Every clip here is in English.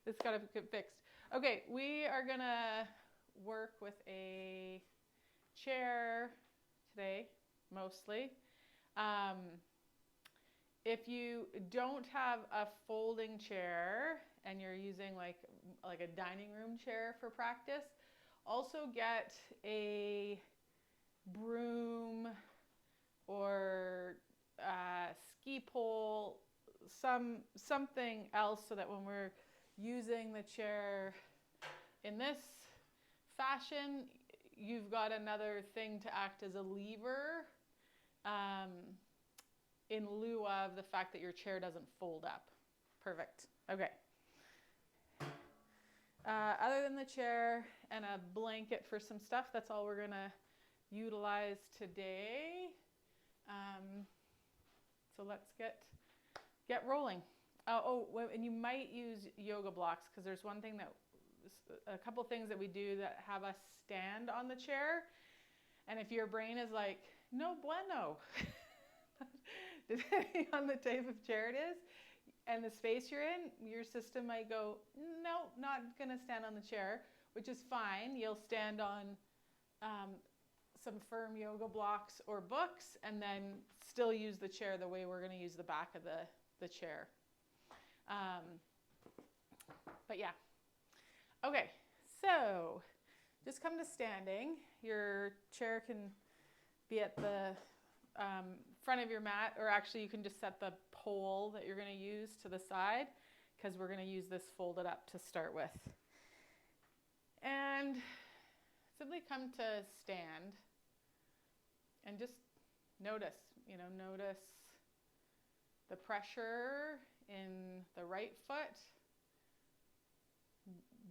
It's got to get fixed. Okay, we are going to work with a chair today, mostly. If you don't have a folding chair and you're using like a dining room chair for practice, also get a broom or ski pole, something else, so that when we're using the chair in this fashion, you've got another thing to act as a lever, in lieu of the fact that your chair doesn't fold up. Perfect. Okay. Other than the chair and a blanket for some stuff, that's all we're going to utilize today. So let's get rolling. And you might use yoga blocks, because there's a couple things that we do that have us stand on the chair. And if your brain is like, no bueno, depending on the type of chair it is and the space you're in, your system might go, no, not going to stand on the chair, which is fine. You'll stand on some firm yoga blocks or books, and then still use the chair the way we're going to use the back of the chair. But yeah. Okay, so just come to standing. Your chair can be at the front of your mat, or actually you can just set the pole that you're going to use to the side, because we're going to use this folded up to start with. And simply come to stand and just notice the pressure in the right foot,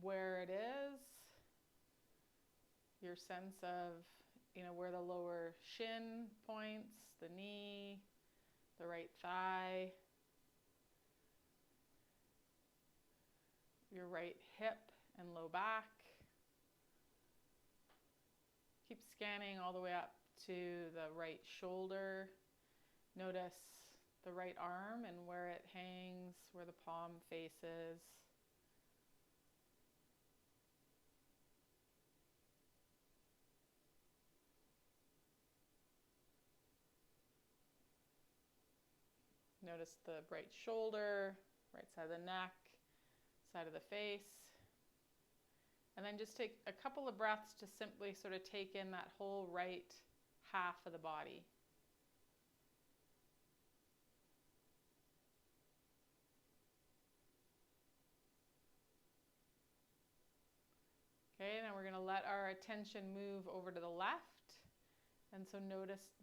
where it is, your sense of where the lower shin points, the knee, the right thigh, your right hip and low back. Keep scanning all the way up to the right shoulder. Notice the right arm and where it hangs, where the palm faces. Notice the right shoulder, right side of the neck, side of the face. And then just take a couple of breaths to simply sort of take in that whole right half of the body. Okay, now we're going to let our attention move over to the left. And so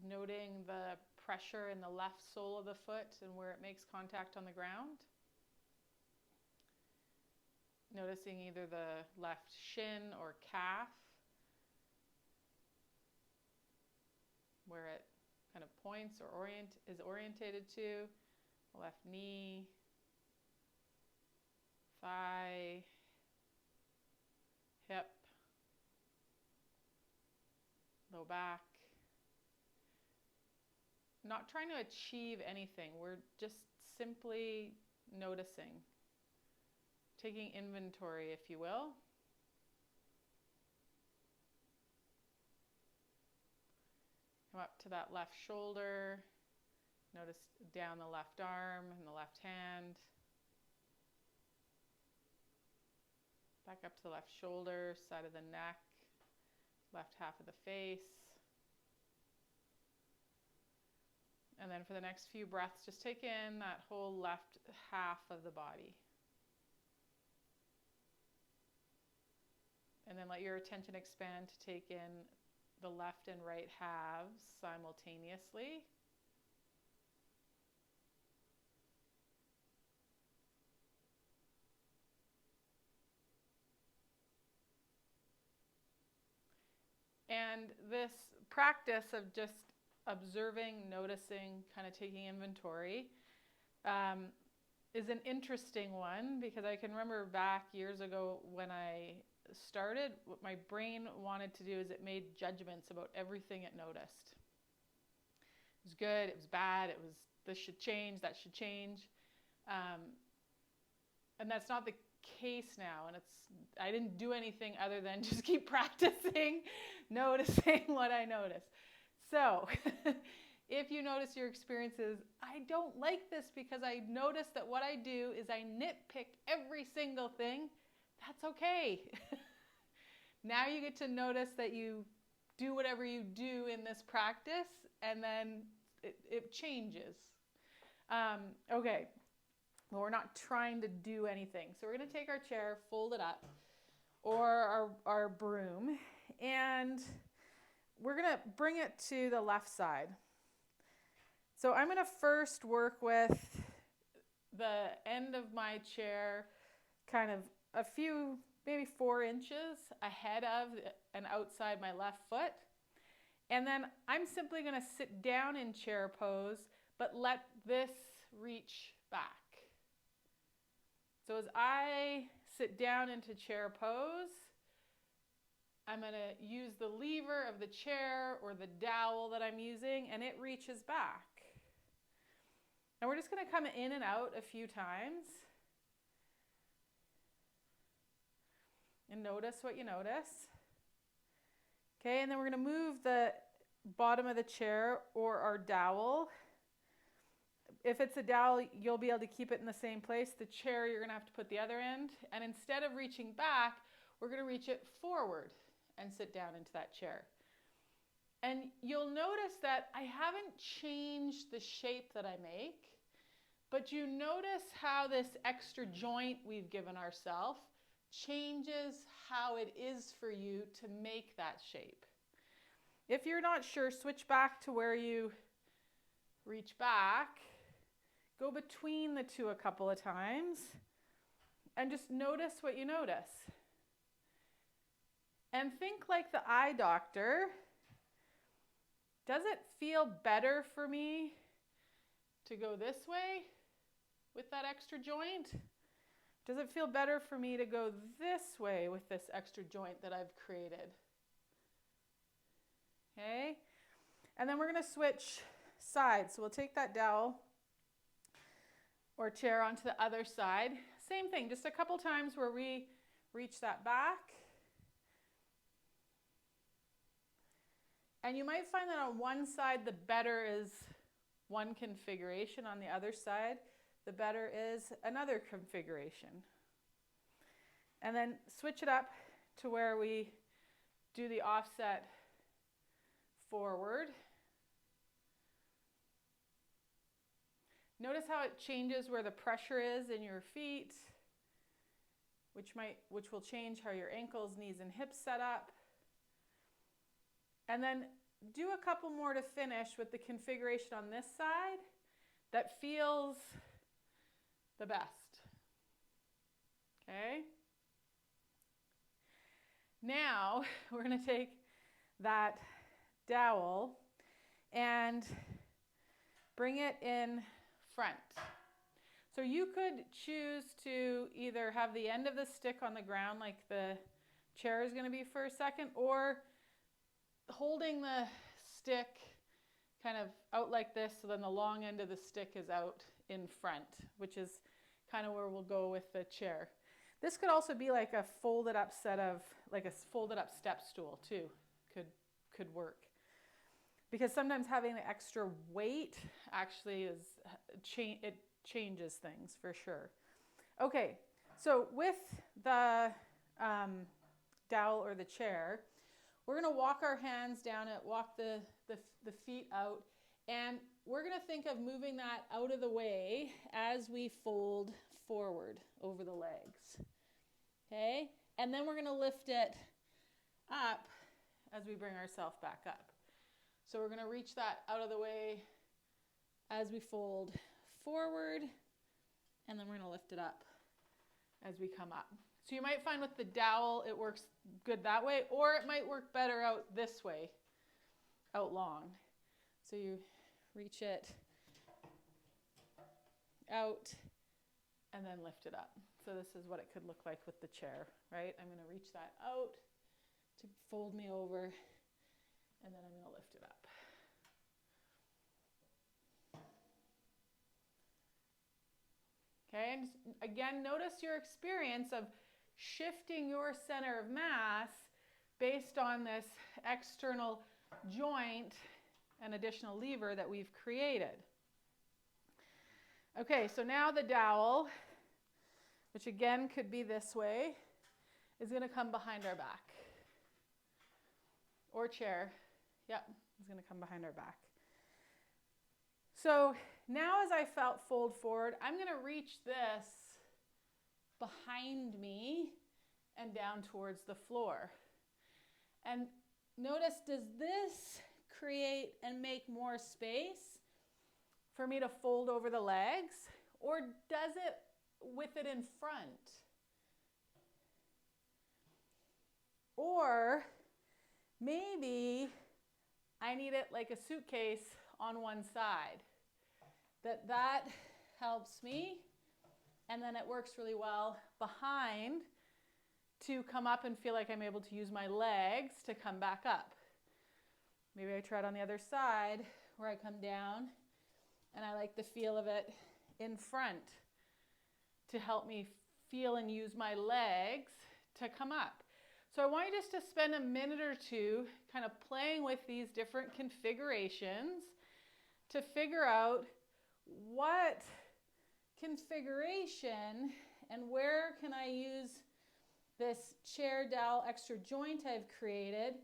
noting the pressure in the left sole of the foot and where it makes contact on the ground. Noticing either the left shin or calf, where it kind of points or is orientated to. The left knee, thigh, hip, low back. Not trying to achieve anything. We're just simply noticing. Taking inventory, if you will. Come up to that left shoulder. Notice down the left arm and the left hand. Back up to the left shoulder, side of the neck, left half of the face. And then for the next few breaths, just take in that whole left half of the body. And then let your attention expand to take in the left and right halves simultaneously. And this practice of just observing, noticing, kind of taking inventory is an interesting one, because I can remember back years ago when I started, what my brain wanted to do is it made judgments about everything it noticed. It was good, it was bad, this should change, that should change. And that's not case now, and I didn't do anything other than just keep practicing, noticing what I notice. So if you notice your experiences, I don't like this because I notice that what I do is I nitpick every single thing. That's okay. Now you get to notice that you do whatever you do in this practice, and then it changes. Okay, well, we're not trying to do anything. So we're going to take our chair, fold it up, or our broom, and we're going to bring it to the left side. So I'm going to first work with the end of my chair kind of a few, maybe 4 inches ahead of and outside my left foot. And then I'm simply going to sit down in chair pose, but let this reach back. So as I sit down into chair pose, I'm going to use the lever of the chair or the dowel that I'm using, and it reaches back. And we're just going to come in and out a few times. And notice what you notice. Okay, and then we're going to move the bottom of the chair or our dowel. If it's a dowel, you'll be able to keep it in the same place. The chair, you're going to have to put the other end. And instead of reaching back, we're going to reach it forward and sit down into that chair. And you'll notice that I haven't changed the shape that I make, but you notice how this extra joint we've given ourselves changes how it is for you to make that shape. If you're not sure, switch back to where you reach back, go between the two a couple of times, and just notice what you notice. And think like the eye doctor. Does it feel better for me to go this way with that extra joint? Does it feel better for me to go this way with this extra joint that I've created? Okay, and then we're going to switch sides. So we'll take that dowel or chair onto the other side. Same thing, just a couple times where we reach that back. And you might find that on one side, the better is one configuration. On the other side, the better is another configuration. And then switch it up to where we do the offset forward. Notice how it changes where the pressure is in your feet, which will change how your ankles, knees, and hips set up. And then do a couple more to finish with the configuration on this side that feels the best. Okay? Now we're going to take that dowel and bring it in front. So you could choose to either have the end of the stick on the ground like the chair is going to be for a second, or holding the stick kind of out like this, so then the long end of the stick is out in front, which is kind of where we'll go with the chair. This could also be like a folded up like a folded up step stool too, could work. Because sometimes having the extra weight actually it changes things for sure. Okay, so with the dowel or the chair, we're going to walk our hands down it, walk the feet out, and we're going to think of moving that out of the way as we fold forward over the legs. Okay? And then we're going to lift it up as we bring ourselves back up. So we're going to reach that out of the way as we fold forward, and then we're going to lift it up as we come up. So you might find with the dowel it works good that way, or it might work better out this way, out long. So you reach it out and then lift it up. So this is what it could look like with the chair, right? I'm going to reach that out to fold me over, and then I'm going to lift it up. Okay, and again, notice your experience of shifting your center of mass based on this external joint and additional lever that we've created. Okay, so now the dowel, which again could be this way, is going to come behind our back. Or chair. Yep, it's going to come behind our back. So now as I fold forward, I'm going to reach this behind me and down towards the floor. And notice, does this create and make more space for me to fold over the legs? Or does it with it in front? Or maybe I need it like a suitcase on one side. That helps me, and then it works really well behind to come up and feel like I'm able to use my legs to come back up. Maybe I try it on the other side where I come down, and I like the feel of it in front to help me feel and use my legs to come up. So I want you just to spend a minute or two kind of playing with these different configurations to figure out what configuration and where can I use this chair dowel extra joint I've created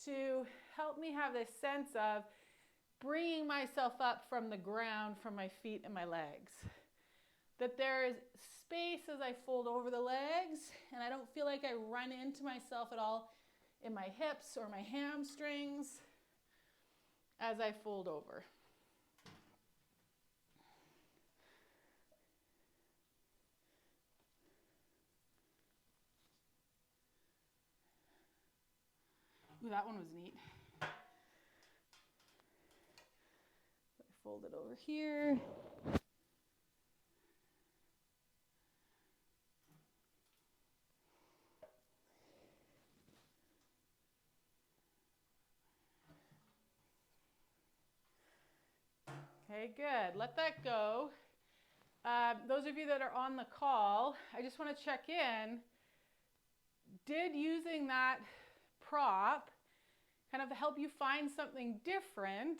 to help me have this sense of bringing myself up from the ground from my feet and my legs. That there is space as I fold over the legs, and I don't feel like I run into myself at all in my hips or my hamstrings as I fold over. Ooh, that one was neat. I fold it over here. Okay, good. Let that go. Those of you that are on the call, I just want to check in. Did using that prop kind of help you find something different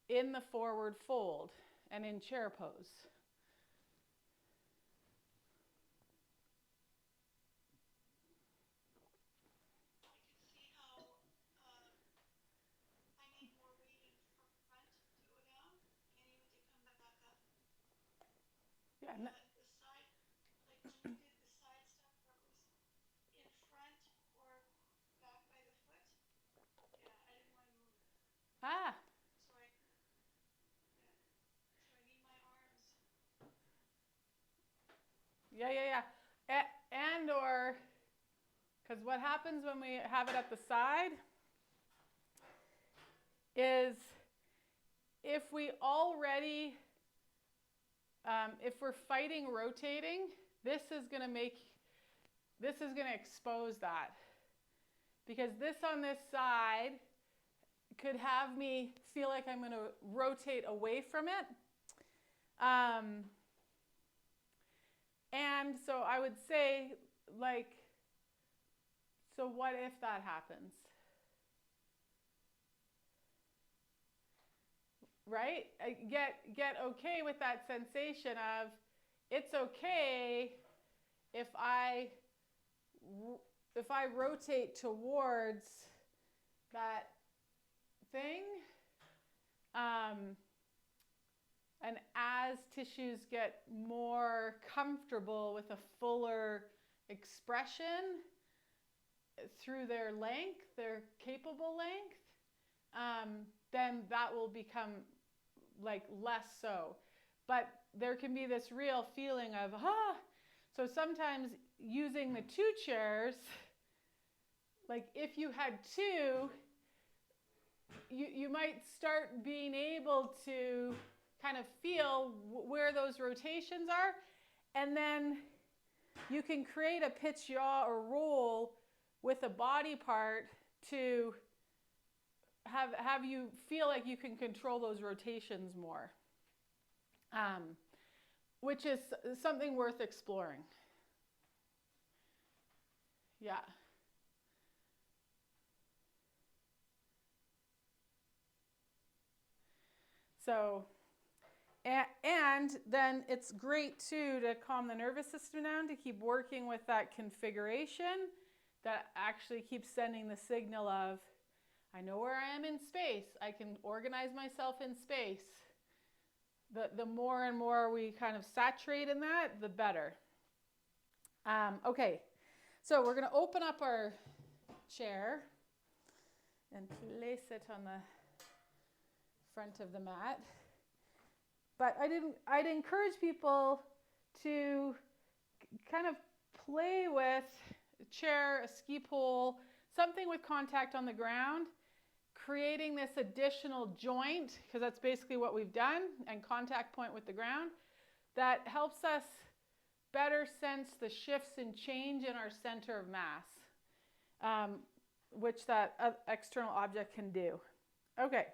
in the forward fold and in chair pose? Yeah. The side, like when you did the side stuff that was in front or back by the foot. Yeah, I didn't want to move it. Ah. So I need my arms. Yeah. And or, because what happens when we have it at the side is if we already if we're fighting rotating, this is going to expose that. Because this on this side could have me feel like I'm going to rotate away from it. And so I would say, like, so what if that happens? Right? Get okay with that sensation of it's okay if I rotate towards that thing. And as tissues get more comfortable with a fuller expression through their length, their capable length, then that will become like less so. But there can be this real feeling of, so sometimes using the two chairs, like if you had two, you might start being able to kind of feel where those rotations are, and then you can create a pitch, yaw, or roll with a body part to have you feel like you can control those rotations more. which is something worth exploring. Yeah. So, and then it's great too to calm the nervous system down, to keep working with that configuration that actually keeps sending the signal of, I know where I am in space. I can organize myself in space. The more and more we kind of saturate in that, the better. Okay, so we're going to open up our chair and place it on the front of the mat. But I'd encourage people to kind of play with a chair, a ski pole, something with contact on the ground, creating this additional joint, because that's basically what we've done, and contact point with the ground, that helps us better sense the shifts and change in our center of mass, which that external object can do. Okay,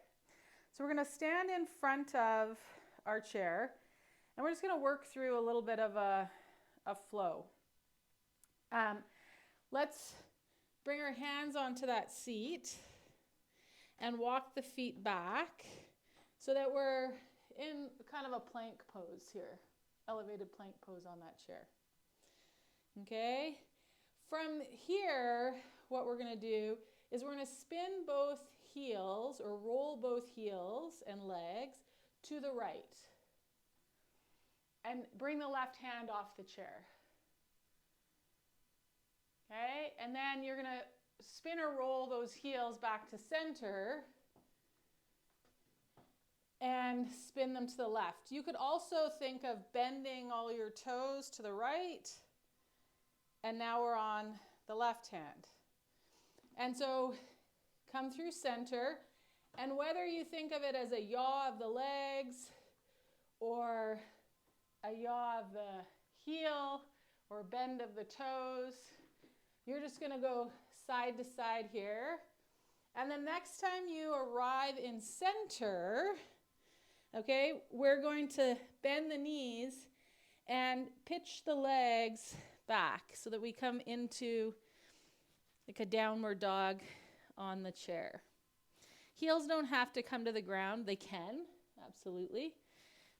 so we're going to stand in front of our chair, and we're just going to work through a little bit of a flow. Let's bring our hands onto that seat and walk the feet back so that we're in kind of a plank pose here, elevated plank pose on that chair. Okay, from here, what we're going to do is we're going to spin both heels, or roll both heels and legs to the right, and bring the left hand off the chair. Okay, and then you're going to spin or roll those heels back to center and spin them to the left. You could also think of bending all your toes to the right, and now we're on the left hand. And so come through center, and whether you think of it as a yaw of the legs or a yaw of the heel or bend of the toes, you're just going to go side to side here. And the next time you arrive in center, okay, we're going to bend the knees and pitch the legs back so that we come into like a downward dog on the chair. Heels don't have to come to the ground. They can, absolutely,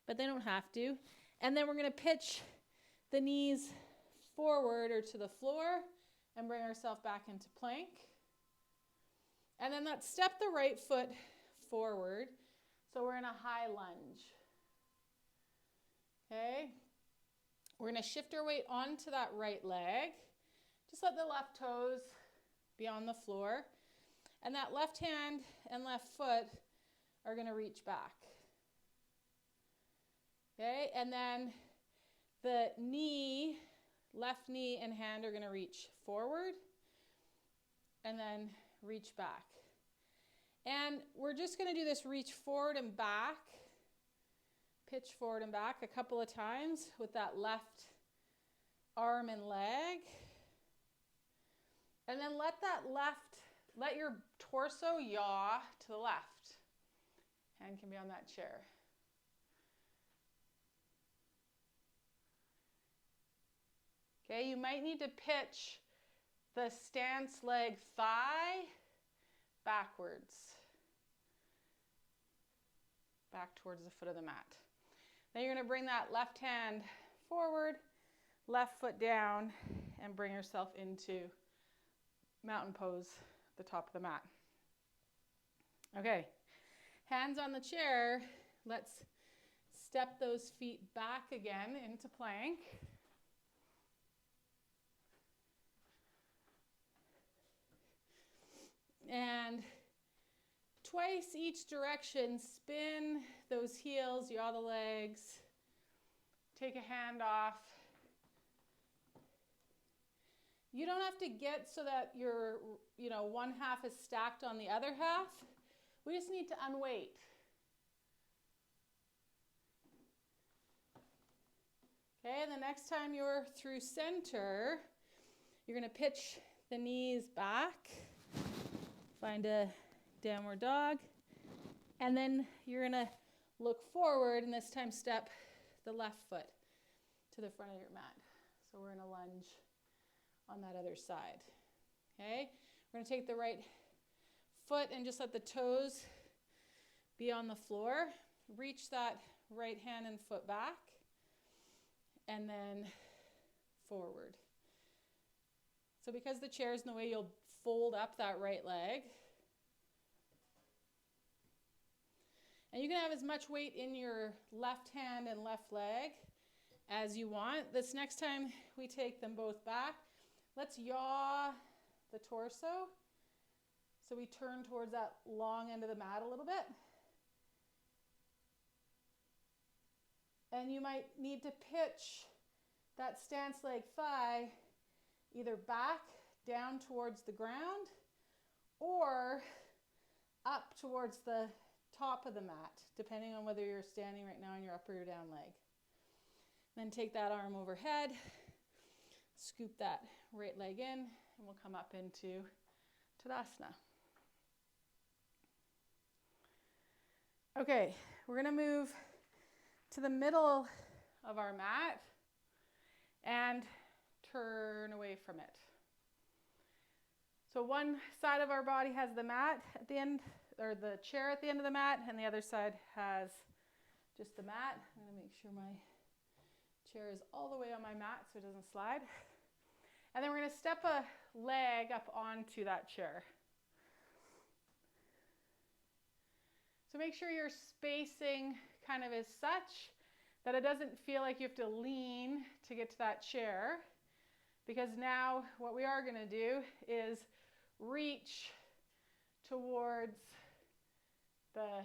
but they don't have to. And then we're going to pitch the knees forward or to the floor and bring ourselves back into plank. And then let's step the right foot forward. So we're in a high lunge. Okay? We're going to shift our weight onto that right leg. Just let the left toes be on the floor. And that left hand and left foot are going to reach back. Okay? And then the knee, left knee and hand are going to reach forward and then reach back. And we're just going to do this reach forward and back, pitch forward and back a couple of times with that left arm and leg. And then let your torso yaw to the left. Hand can be on that chair. Okay, you might need to pitch the stance leg thigh backwards, back towards the foot of the mat. Then you're going to bring that left hand forward, left foot down, and bring yourself into mountain pose, the top of the mat. Okay, hands on the chair. Let's step those feet back again into plank. And twice each direction, spin those heels, yaw the legs, take a hand off. You don't have to get so that your, one half is stacked on the other half. We just need to unweight. Okay, and the next time you're through center, you're going to pitch the knees back. Find a downward dog, and then you're going to look forward and this time step the left foot. to the front of your mat. So we're in a lunge on that other side. Okay? We're going to take the right foot and just let the toes be on the floor. Reach that right hand and foot back. And then forward. So because the chair is in the way, you'll fold up that right leg. And you can have as much weight in your left hand and left leg as you want. This next time we take them both back, let's yaw the torso. So we turn towards that long end of the mat a little bit. And you might need to pitch that stance leg thigh either back down towards the ground or up towards the top of the mat, depending on whether you're standing right now on your up or your down leg. Then take that arm overhead, scoop that right leg in, and we'll come up into Tadasana. Okay, we're going to move to the middle of our mat and turn away from it. So one side of our body has the mat at the end, or the chair at the end of the mat, and the other side has just the mat. I'm going to make sure my chair is all the way on my mat so it doesn't slide. And then we're going to step a leg up onto that chair. So make sure your spacing kind of is such that it doesn't feel like you have to lean to get to that chair, because now what we are going to do is reach towards the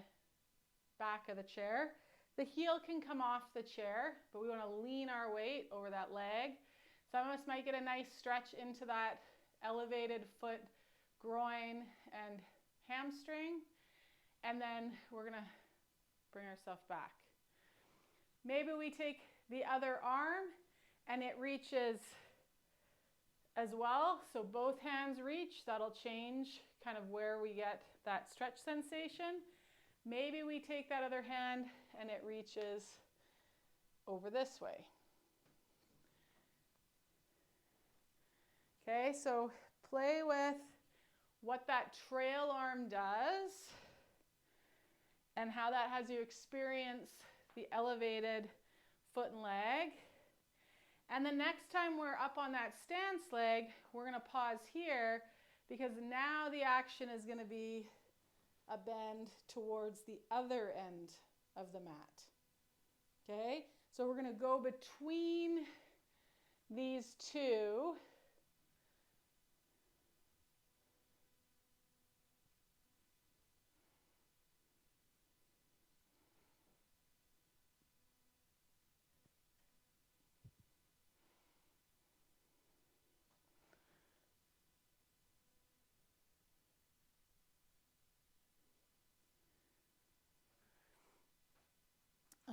back of the chair. The heel can come off the chair, but we want to lean our weight over that leg. Some of us might get a nice stretch into that elevated foot, groin, and hamstring, and then we're going to bring ourselves back. Maybe we take the other arm and it reaches as well. So both hands reach. That'll change kind of where we get that stretch sensation. Maybe we take that other hand and it reaches over this way. Okay, so play with what that trail arm does and how that has you experience the elevated foot and leg. And the next time we're up on that stance leg, we're going to pause here, because now the action is going to be a bend towards the other end of the mat. Okay, so we're going to go between these two.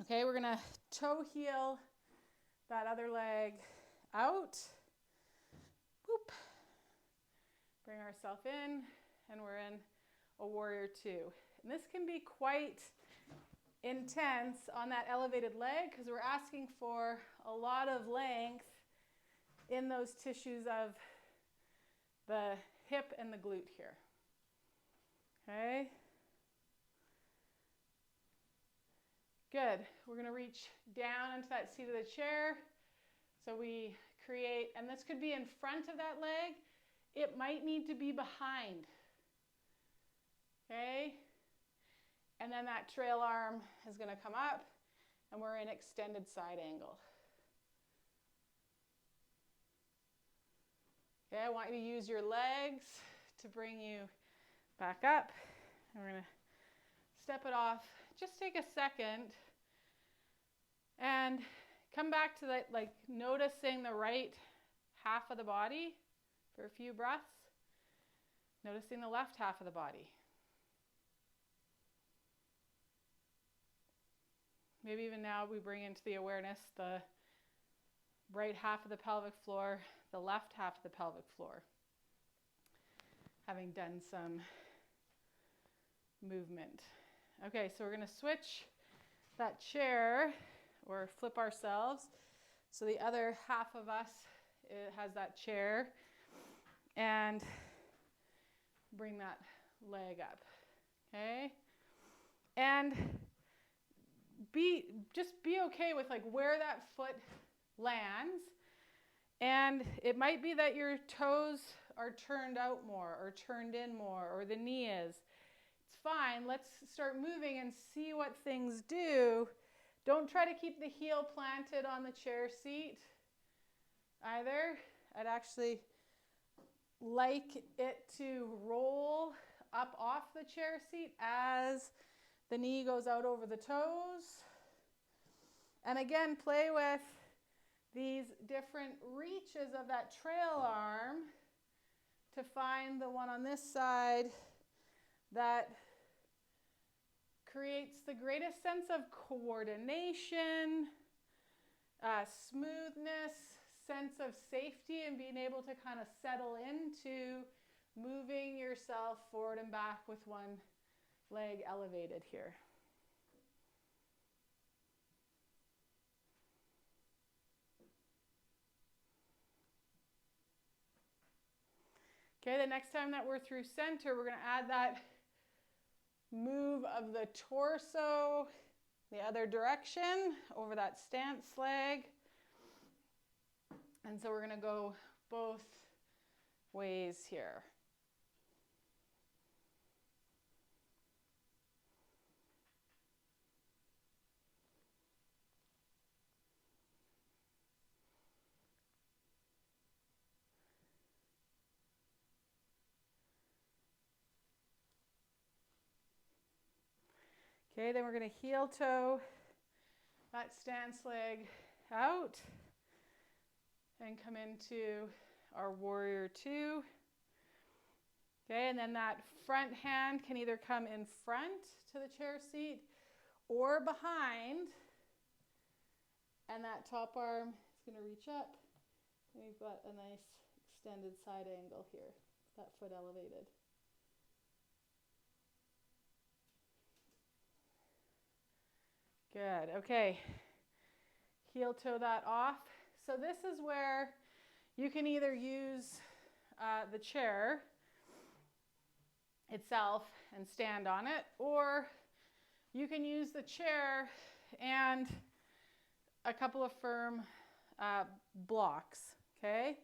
Okay, we're going to toe heel that other leg out. Boop. Bring ourselves in, and we're in a warrior two. And this can be quite intense on that elevated leg, because we're asking for a lot of length in those tissues of the hip and the glute here. Okay. Good. We're going to reach down into that seat of the chair. So we create, and this could be in front of that leg. It might need to be behind. Okay? And then that trail arm is going to come up, and we're in extended side angle. Okay, I want you to use your legs to bring you back up. And we're going to step it off. Just take a second and come back to that, like noticing the right half of the body for a few breaths. Noticing the left half of the body. Maybe even now we bring into the awareness the right half of the pelvic floor, the left half of the pelvic floor. Having done some movement. Okay, so we're going to switch that chair or flip ourselves. So the other half of us, it has that chair, and bring that leg up, okay? And just be okay with like where that foot lands. And it might be that your toes are turned out more or turned in more, or the knee is. It's fine. Let's start moving and see what things do. Don't try to keep the heel planted on the chair seat either. I'd actually like it to roll up off the chair seat as the knee goes out over the toes. And again, play with these different reaches of that trail arm to find the one on this side that creates the greatest sense of coordination, smoothness, sense of safety, and being able to kind of settle into moving yourself forward and back with one leg elevated here. Okay, the next time that we're through center, we're going to add that move of the torso the other direction over that stance leg. And so we're going to go both ways here. Okay, then we're going to heel toe that stance leg out and come into our warrior two. Okay, and then that front hand can either come in front to the chair seat or behind. And that top arm is going to reach up. And we've got a nice extended side angle here, that foot elevated. Good, okay. Heel toe that off. So this is where you can either use the chair itself and stand on it, or you can use the chair and a couple of firm blocks, okay?